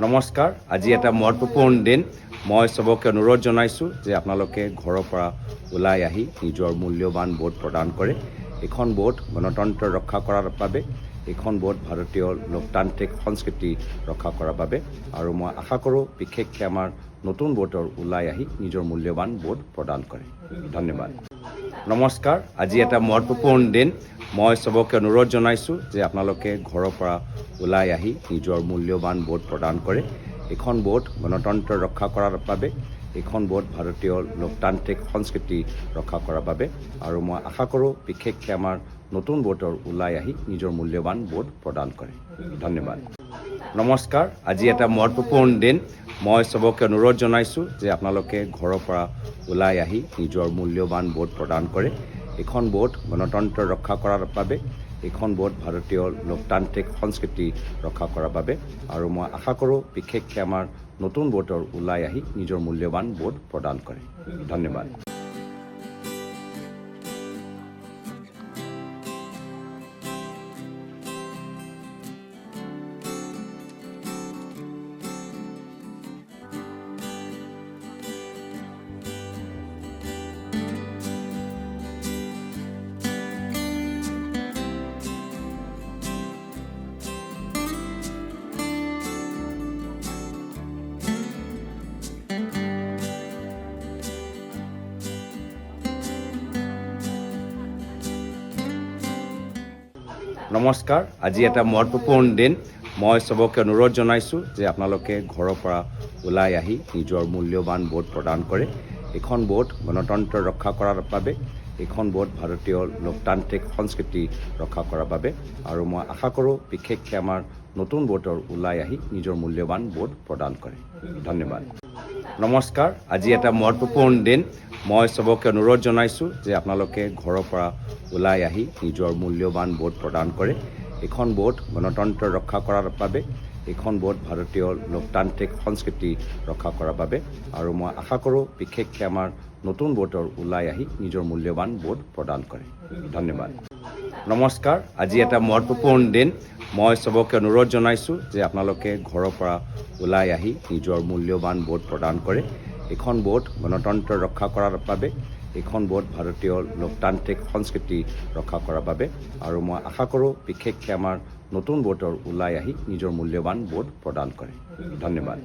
নমস্কাৰ, আজি এটা মহত্বপূৰ্ণ দিন। মই সবকে অনুৰোধ জনাইছোঁ যে আপোনালোকে ঘৰৰ পৰা ওলাই আহি নিজৰ মূল্যৱান ভোট প্ৰদান কৰে। এখন ভোট গণতন্ত্ৰ ৰক্ষা কৰাৰ বাবে, এখন ভোট ভাৰতীয় লোকতান্ত্ৰিক সংস্কৃতি ৰক্ষা কৰাৰ বাবে, আৰু মই আশা কৰোঁ বিশেষকৈ আমাৰ নতুন ভোটৰ ওলাই আহি নিজৰ মূল্যৱান ভোট প্ৰদান কৰে। ধন্যবাদ। নমস্কাৰ, আজি এটা মহত্বপূৰ্ণ দিন। মই সবকে অনুৰোধ জনাইছোঁ যে আপোনালোকে ঘৰৰ পৰা ওলাই আহি নিজৰ মূল্যৱান ভোট প্ৰদান কৰে। এখন ভোট গণতন্ত্ৰ ৰক্ষা কৰাৰ বাবে, এখন ভোট ভাৰতীয় লোকতান্ত্ৰিক সংস্কৃতি ৰক্ষা কৰাৰ বাবে, আৰু মই আশা কৰোঁ বিশেষকৈ আমাৰ নতুন ভোটৰ ওলাই আহি নিজৰ মূল্যৱান ভোট প্ৰদান কৰে। ধন্যবাদ। নমস্কাৰ, আজি এটা মহত্বপূৰ্ণ দিন। মই সবকে অনুৰোধ জনাইছোঁ যে আপোনালোকে ঘৰৰ পৰা ওলাই আহি নিজৰ মূল্যৱান ভোট প্ৰদান কৰে। এখন ভোট গণতন্ত্ৰ ৰক্ষা কৰাৰ বাবে, এখন ভোট ভাৰতীয় লোকতান্ত্ৰিক সংস্কৃতি ৰক্ষা কৰাৰ বাবে, আৰু মই আশা কৰোঁ বিশেষকৈ আমাৰ নতুন ভোটৰ ওলাই আহি নিজৰ মূল্যৱান ভোট প্ৰদান কৰে। ধন্যবাদ। নমস্কাৰ, আজি এটা মহত্বপূৰ্ণ দিন। মই সবকে অনুৰোধ জনাইছোঁ যে আপোনালোকে ঘৰৰ পৰা ওলাই আহি নিজৰ মূল্যৱান ভোট প্ৰদান কৰে। এখন ভোট গণতন্ত্ৰ ৰক্ষা কৰাৰ বাবে, এখন ভোট ভাৰতীয় লোকতান্ত্ৰিক সংস্কৃতি ৰক্ষা কৰাৰ বাবে, আৰু মই আশা কৰোঁ বিশেষকৈ আমাৰ নতুন ভোটৰ ওলাই আহি নিজৰ মূল্যৱান ভোট প্ৰদান কৰে। ধন্যবাদ। নমস্কাৰ, আজি এটা মহত্বপূৰ্ণ দিন। মই সবকে অনুৰোধ জনাইছোঁ যে আপোনালোকে ঘৰৰ পৰা ওলাই আহি নিজৰ মূল্যৱান ভোট প্ৰদান কৰে। এখন ভোট গণতন্ত্ৰ ৰক্ষা কৰাৰ বাবে, এখন ভোট ভাৰতীয় লোকতান্ত্ৰিক সংস্কৃতি ৰক্ষা কৰাৰ বাবে, আৰু মই আশা কৰোঁ বিশেষকৈ আমাৰ নতুন ভোটৰ ওলাই আহি নিজৰ মূল্যৱান ভোট প্ৰদান কৰে। ধন্যবাদ। নমস্কাৰ, আজি এটা মহত্বপূৰ্ণ দিন। মই সবকে অনুৰোধ জনাইছোঁ যে আপোনালোকে ঘৰৰ পৰা ওলাই আহি নিজৰ মূল্যৱান ভোট প্ৰদান কৰে। এখন ভোট গণতন্ত্ৰ ৰক্ষা কৰাৰ বাবে, এখন ভোট ভাৰতীয় লোকতান্ত্ৰিক সংস্কৃতি ৰক্ষা কৰাৰ বাবে, আৰু মই আশা কৰোঁ বিশেষকৈ আমাৰ নতুন ভোটৰ ওলাই আহি নিজৰ মূল্যৱান ভোট প্ৰদান কৰে। ধন্যবাদ।